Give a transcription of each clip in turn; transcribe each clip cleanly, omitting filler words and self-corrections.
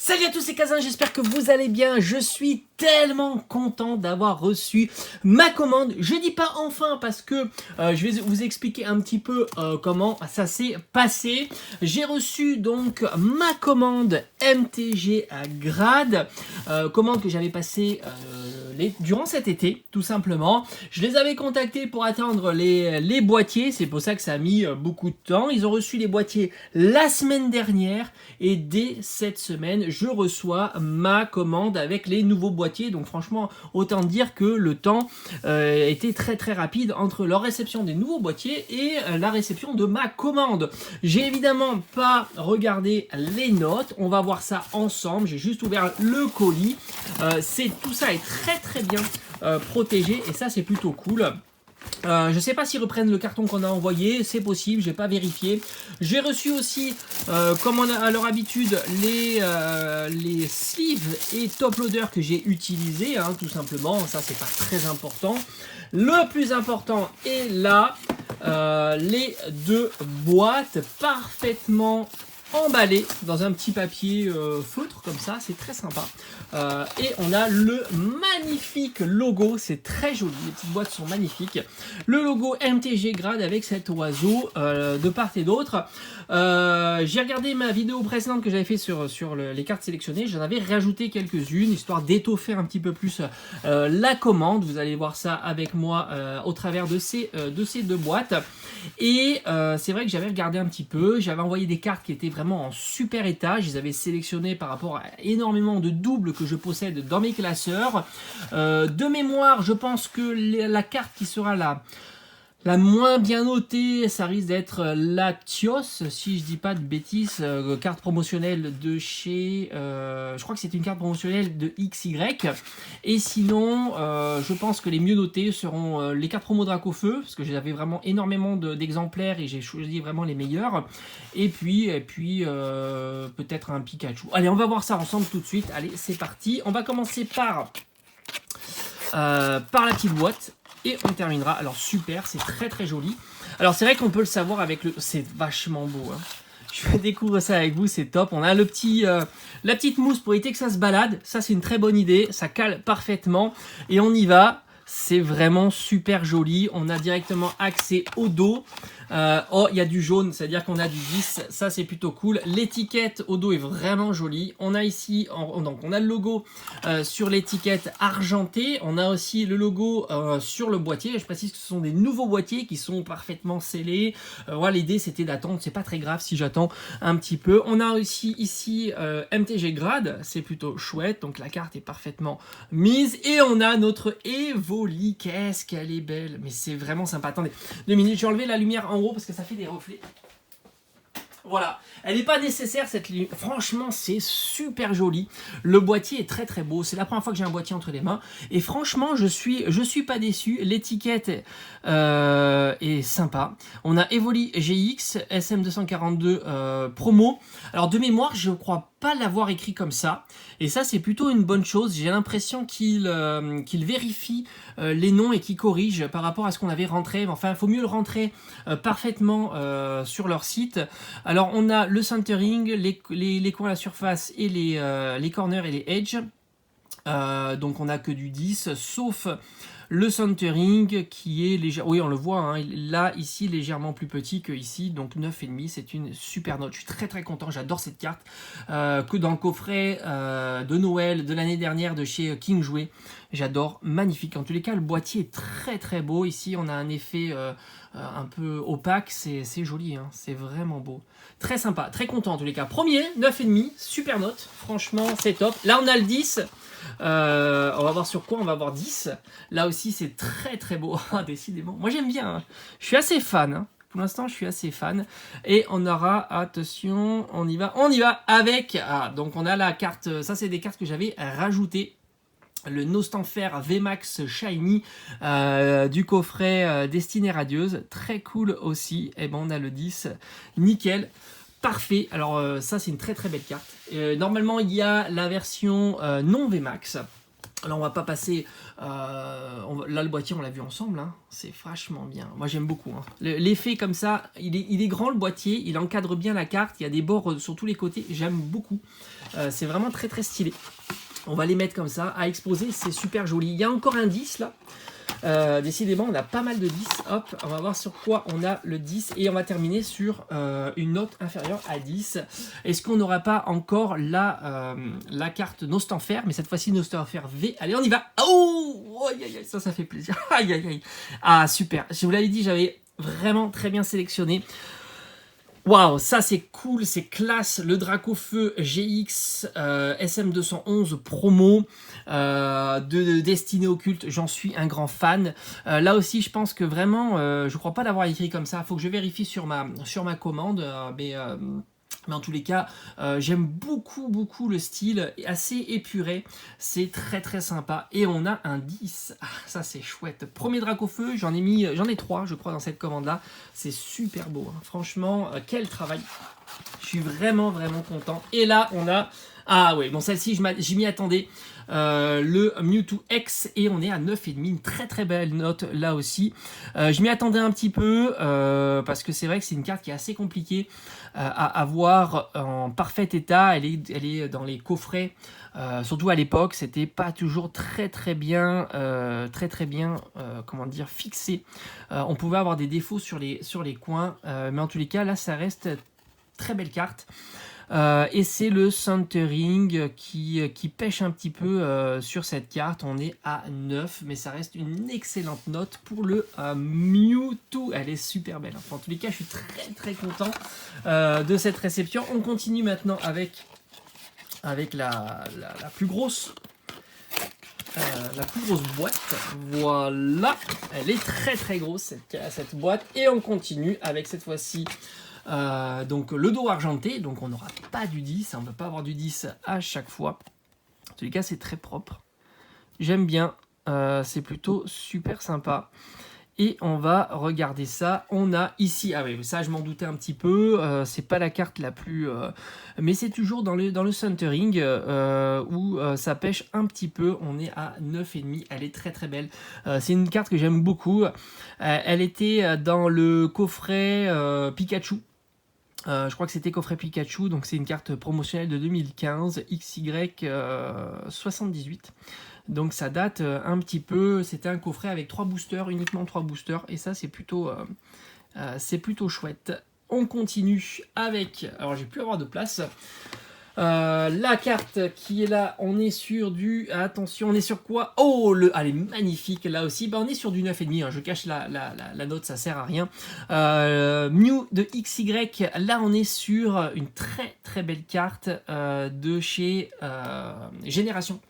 Salut à tous, c'est Kazan, j'espère que vous allez bien. Je suis tellement content d'avoir reçu ma commande. Je dis pas enfin parce que je vais vous expliquer un petit peu comment ça s'est passé. J'ai reçu donc ma commande MTG à Grad, commande que j'avais passée durant cet été, tout simplement. Je les avais contactés pour attendre les boîtiers, c'est pour ça que ça a mis beaucoup de temps. Ils ont reçu les boîtiers la semaine dernière et dès cette semaine, je reçois ma commande avec les nouveaux boîtiers. Donc franchement, autant dire que le temps était très très rapide entre la réception des nouveaux boîtiers et la réception de ma commande. J'ai évidemment pas regardé les notes, on va voir ça ensemble. J'ai juste ouvert le colis. Tout ça est très bien protégé et ça c'est plutôt cool. Je ne sais pas s'ils reprennent le carton qu'on a envoyé, c'est possible, j'ai pas vérifié. J'ai reçu aussi, comme on a à leur habitude, les sleeves et top loader que j'ai utilisés, hein, tout simplement. Ça, c'est pas très important. Le plus important est là, les deux boîtes parfaitement emballé dans un petit papier feutre comme ça, c'est très sympa. Et on a le magnifique logo, c'est très joli, les petites boîtes sont magnifiques. Le logo MTG Grad avec cet oiseau de part et d'autre. J'ai regardé ma vidéo précédente que j'avais fait sur les cartes sélectionnées, j'en avais rajouté quelques-unes, histoire d'étoffer un petit peu plus la commande. Vous allez voir ça avec moi au travers de ces deux boîtes. Et c'est vrai que j'avais regardé un petit peu, j'avais envoyé des cartes qui étaient vraiment en super état, je les avais sélectionnées par rapport à énormément de doubles que je possède dans mes classeurs. De mémoire, je pense que la carte qui sera la moins bien notée, ça risque d'être Latios, si je dis pas de bêtises, carte promotionnelle de chez... je crois que c'est une carte promotionnelle de XY. Et sinon, je pense que les mieux notés seront les cartes promo Dracofeu, parce que j'avais vraiment énormément d'exemplaires et j'ai choisi vraiment les meilleurs. Et puis peut-être un Pikachu. Allez, on va voir ça ensemble tout de suite. Allez, c'est parti. On va commencer par la petite boîte. Et on terminera. Alors super, c'est très joli. Alors c'est vrai qu'on peut le savoir avec le... C'est vachement beau. Hein. Je découvre ça avec vous, c'est top. On a la petite mousse pour éviter que ça se balade. Ça c'est une très bonne idée. Ça cale parfaitement. Et on y va. C'est vraiment super joli. On a directement accès au dos. Oh, il y a du jaune, c'est-à-dire qu'on a du 10. Ça, c'est plutôt cool. L'étiquette au dos est vraiment jolie. On a ici, donc on a le logo sur l'étiquette argentée. On a aussi le logo sur le boîtier. Je précise que ce sont des nouveaux boîtiers qui sont parfaitement scellés. Voilà, l'idée, c'était d'attendre. C'est pas très grave si j'attends un petit peu. On a aussi ici MTG Grad. C'est plutôt chouette. Donc, la carte est parfaitement mise. Et on a notre Evoli. Qu'est-ce qu'elle est belle. Mais c'est vraiment sympa. Attendez, 2 minutes. J'ai enlevé la lumière en haut parce que ça fait des reflets. Voilà, elle n'est pas nécessaire cette lumière. Franchement, c'est super joli. Le boîtier est très beau. C'est la première fois que j'ai un boîtier entre les mains. Et franchement, je suis pas déçu. L'étiquette est sympa. On a Evoli GX SM242 promo. Alors de mémoire, je crois pas l'avoir écrit comme ça. Et ça, c'est plutôt une bonne chose. J'ai l'impression qu'il vérifie les noms et qu'il corrige par rapport à ce qu'on avait rentré. Enfin, il faut mieux le rentrer parfaitement sur leur site. Alors, on a le centering, les coins à la surface et les corners et les edges. Donc, on n'a que du 10, sauf le centering qui est légèrement... Oui, on le voit, hein, là, ici, légèrement plus petit que ici, donc 9,5, c'est une super note. Je suis très content, j'adore cette carte. Que dans le coffret de Noël de l'année dernière de chez King Jouet. J'adore, magnifique. En tous les cas, le boîtier est très beau. Ici, on a un effet un peu opaque, c'est joli, hein, c'est vraiment beau. Très sympa, très content en tous les cas. Premier, 9,5, super note, franchement, c'est top. Là, on a le 10. On va voir sur quoi on va avoir 10. Là aussi, c'est très beau. Décidément, moi j'aime bien. Hein. Je suis assez fan. Hein. Pour l'instant, je suis assez fan. Et on aura, attention, on y va avec... Ah, donc on a la carte, ça c'est des cartes que j'avais rajoutées. Le Nostanfer VMAX Shiny du coffret Destinée Radieuse. Très cool aussi. Et bon, on a le 10. Nickel. Parfait, alors ça c'est une très belle carte. Normalement il y a la version non VMAX Là, on va pas passer. Là, le boîtier, on l'a vu ensemble. Hein. C'est vachement bien. Moi, j'aime beaucoup. Hein. L'effet comme ça, il est grand le boîtier. Il encadre bien la carte. Il y a des bords sur tous les côtés. J'aime beaucoup. C'est vraiment très très stylé. On va les mettre comme ça à exposer. C'est super joli. Il y a encore un 10 là. Décidément, on a pas mal de 10. Hop, on va voir sur quoi on a le 10. Et on va terminer sur une note inférieure à 10. Est-ce qu'on n'aura pas encore la carte Nostanfer, mais cette fois-ci Nostanfer V. Allez, on y va. Oh, aïe, aïe, aïe, ça fait plaisir. Aïe, aïe, aïe. Ah, super. Je vous l'avais dit, j'avais vraiment très bien sélectionné. Waouh, ça c'est cool, c'est classe. Le Dracofeu GX SM211 promo de Destinée Occulte, j'en suis un grand fan. Là aussi, je pense que vraiment, je crois pas l'avoir écrit comme ça. Il faut que je vérifie sur ma commande, mais en tous les cas, j'aime beaucoup le style, assez épuré, c'est très très sympa. Et on a un 10, ah, ça c'est chouette. Premier Dracofeu, j'en ai 3 je crois dans cette commande là, c'est super beau, hein. Franchement, quel travail, je suis vraiment content. Et là on a, ah ouais, bon celle-ci j'y m'y attendais, le Mewtwo X, et on est à 9,5, une très belle note là aussi. Je m'y attendais un petit peu, parce que c'est vrai que c'est une carte qui est assez compliquée à avoir en parfait état. Elle est dans les coffrets, surtout à l'époque, c'était pas toujours très bien, comment dire, fixé. On pouvait avoir des défauts sur les coins, mais en tous les cas, là, ça reste très belle carte. Et c'est le centering qui pêche un petit peu sur cette carte. On est à 9, mais ça reste une excellente note pour le Mewtwo. Elle est super belle. Enfin, en tous les cas, je suis très content de cette réception. On continue maintenant avec la plus grosse. La plus grosse boîte, voilà, elle est très grosse cette boîte, et on continue avec cette fois-ci donc le dos argenté, donc on n'aura pas du 10, on ne peut pas avoir du 10 à chaque fois. En tous les cas, c'est très propre, j'aime bien, c'est plutôt super sympa. Et on va regarder ça. On a ici, ah oui, ça je m'en doutais un petit peu, c'est pas la carte la plus, mais c'est toujours dans le centering où ça pêche un petit peu. On est à 9,5, elle est très belle. C'est une carte que j'aime beaucoup. Elle était dans le coffret Pikachu. Je crois que c'était coffret Pikachu, donc c'est une carte promotionnelle de 2015, XY78. Donc ça date un petit peu, c'était un coffret avec 3 boosters, uniquement 3 boosters, et ça c'est plutôt chouette. On continue avec, alors j'ai pu avoir de place, la carte qui est là, on est sur du, attention, on est sur quoi? Oh, elle est magnifique là aussi, on est sur du 9,5, hein, je cache la note, ça sert à rien. Mew de XY, là on est sur une très belle carte de chez Génération.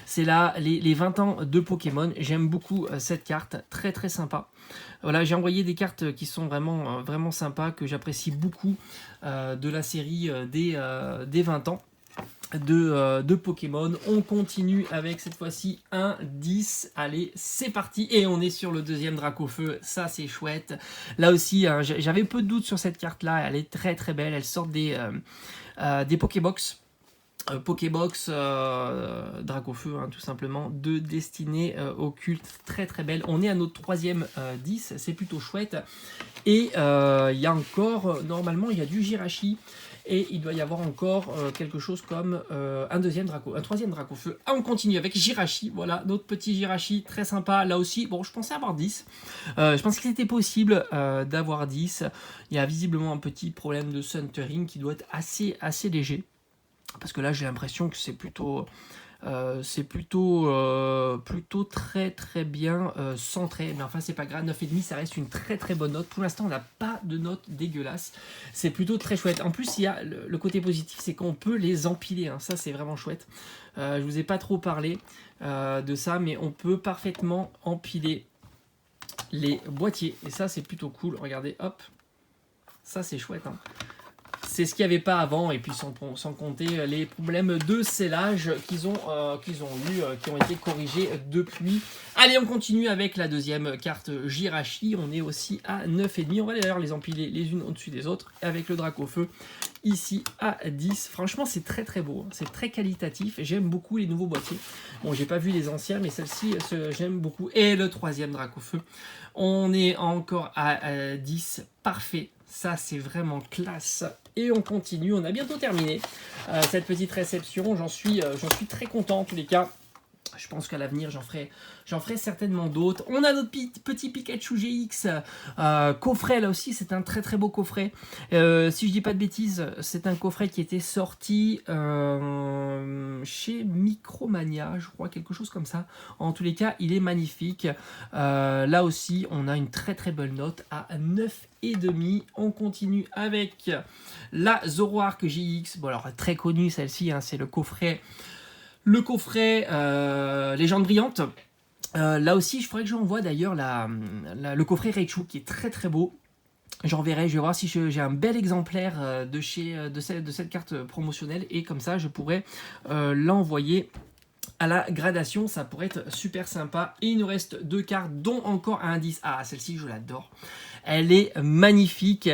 C'est là les 20 ans de Pokémon. J'aime beaucoup cette carte, très sympa. Voilà, j'ai envoyé des cartes qui sont vraiment sympas, que j'apprécie beaucoup de la série des 20 ans de Pokémon. On continue avec cette fois-ci un 10. Allez, c'est parti. Et on est sur le deuxième Dracofeu. Ça, c'est chouette. Là aussi, hein, j'avais peu de doutes sur cette carte-là. Elle est très belle. Elle sort des Pokébox. Pokébox Dracofeu, hein, tout simplement, de Destinée Occulte, très belle. On est à notre troisième 10, c'est plutôt chouette. Et il y a encore, normalement, il y a du Jirachi, et il doit y avoir encore quelque chose comme un troisième Dracofeu. Ah, on continue avec Jirachi, voilà, notre petit Jirachi, très sympa. Là aussi, bon, je pensais avoir 10. Je pensais que c'était possible d'avoir 10. Il y a visiblement un petit problème de centering qui doit être assez léger. Parce que là, j'ai l'impression que c'est plutôt très bien centré. Mais enfin, c'est pas grave, 9,5, ça reste une très bonne note. Pour l'instant, on n'a pas de note dégueulasse. C'est plutôt très chouette. En plus, il y a le côté positif, c'est qu'on peut les empiler, hein. Ça, c'est vraiment chouette. Je vous ai pas trop parlé de ça, mais on peut parfaitement empiler les boîtiers. Et ça, c'est plutôt cool. Regardez, hop. Ça, c'est chouette, hein. c'est ce qu'il n'y avait pas avant, et puis sans compter les problèmes de scellage qu'ils ont eu, qui ont été corrigés depuis. Allez, on continue avec la deuxième carte Jirachi. On est aussi à 9,5. On va d'ailleurs les empiler les unes au-dessus des autres, avec le Dracofeu ici à 10. Franchement, c'est très très beau, hein. C'est très qualitatif. J'aime beaucoup les nouveaux boîtiers. Bon, j'ai pas vu les anciens, mais celle-ci, j'aime beaucoup. Et le troisième Dracofeu, on est encore à 10. Parfait. Ça, c'est vraiment classe. Et on continue. On a bientôt terminé cette petite réception. J'en suis très content en tous les cas. Je pense qu'à l'avenir, j'en ferai certainement d'autres. On a notre petit Pikachu GX coffret, là aussi, c'est un très très beau coffret. Si je dis pas de bêtises, c'est un coffret qui était sorti chez Micromania, je crois, quelque chose comme ça. En tous les cas, il est magnifique. Là aussi, on a une très très belle note à 9,5. On continue avec la Zoroark GX. Bon, alors, très connue celle-ci, hein, c'est le coffret Légende brillante. Là aussi, je ferais que j'envoie d'ailleurs le coffret Raichu qui est très très beau. J'enverrai, je vais voir si j'ai un bel exemplaire de cette carte promotionnelle, et comme ça je pourrais l'envoyer à la gradation. Ça pourrait être super sympa. Et il nous reste 2 cartes, dont encore un indice. Ah, celle-ci je l'adore. Elle est magnifique.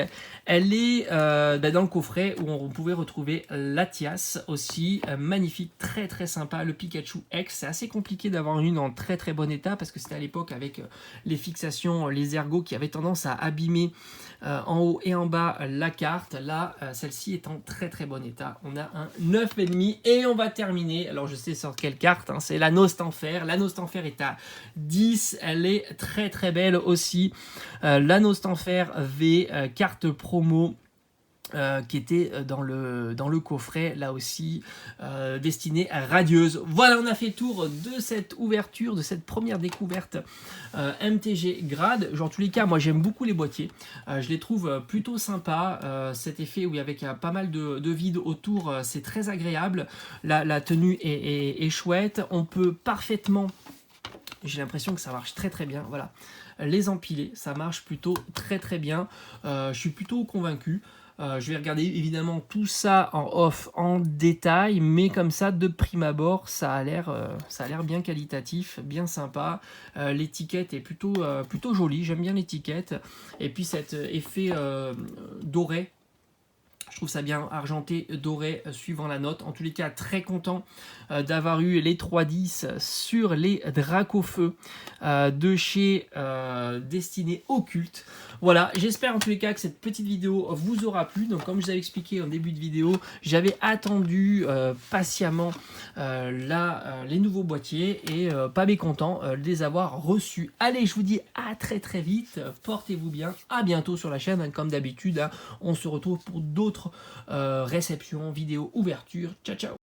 Elle est dans le coffret où on pouvait retrouver Latias aussi. Magnifique, très très sympa. Le Pikachu X. C'est assez compliqué d'avoir une en très très bon état parce que c'était à l'époque avec les fixations, les ergots qui avaient tendance à abîmer en haut et en bas la carte. Là, celle-ci est en très très bon état. On a un 9,5 et on va terminer. Alors je sais sur quelle carte, hein, c'est la Nostanfer. La Nostanfer est à 10. Elle est très très belle aussi. La Nostanfer V, carte promo. Qui était dans le coffret, là aussi, destinée à Radieuse. Voilà, on a fait le tour de cette ouverture, de cette première découverte MTG Grade. Genre, en tous les cas, moi j'aime beaucoup les boîtiers. Je les trouve plutôt sympas. Cet effet où il y avait pas mal de vide autour, c'est très agréable. La tenue est chouette. On peut parfaitement... J'ai l'impression que ça marche très très bien. Voilà, les empiler, ça marche plutôt très très bien. Je suis plutôt convaincu. Je vais regarder évidemment tout ça en off, en détail, mais comme ça, de prime abord, ça a l'air bien qualitatif, bien sympa. L'étiquette est plutôt jolie, j'aime bien l'étiquette. Et puis cet effet doré, je trouve ça bien argenté, doré, suivant la note. En tous les cas, très content d'avoir eu les 3-10 sur les Dracofeu de chez Destinée Occulte. Voilà, j'espère en tous les cas que cette petite vidéo vous aura plu. Donc comme je vous avais expliqué en début de vidéo, j'avais attendu patiemment les nouveaux boîtiers et pas mécontent de les avoir reçus. Allez, je vous dis à très très vite, portez-vous bien, à bientôt sur la chaîne, hein, comme d'habitude, hein, on se retrouve pour d'autres réceptions, vidéos, ouvertures. Ciao ciao.